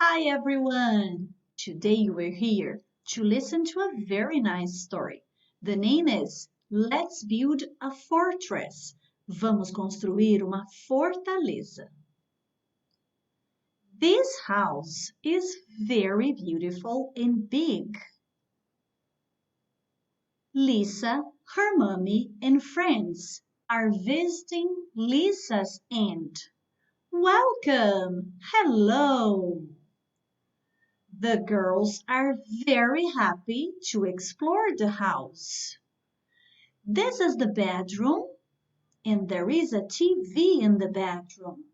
Hi everyone! Today we're here to listen to a very nice story. The name is Let's Build a Fortress. Vamos construir uma fortaleza. This house is very beautiful and big. Lisa, her mommy, and friends are visiting Lisa's aunt. Welcome! Hello! The girls are very happy to explore the house. This is the bedroom, and there is a TV in the bedroom.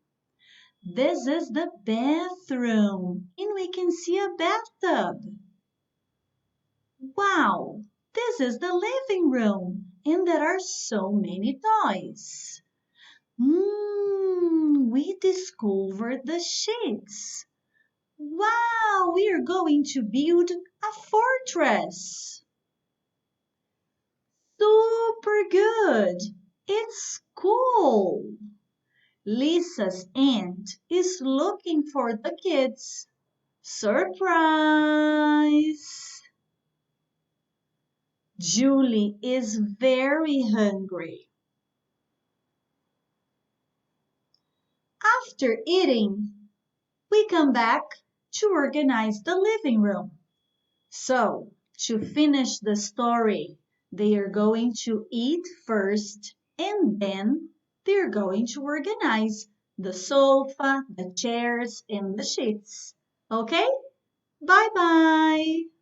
This is the bathroom, and we can see a bathtub. Wow, this is the living room, and there are so many toys. We discovered the sheets. Wow, we are going to build a fortress. Super good. It's cool. Lisa's aunt is looking for the kids. Surprise! Julie is very hungry. After eating, we come back to organize the living room. So, to finish the story, they are going to eat first and then they're going to organize the sofa, the chairs, and the sheets. Okay? Bye bye.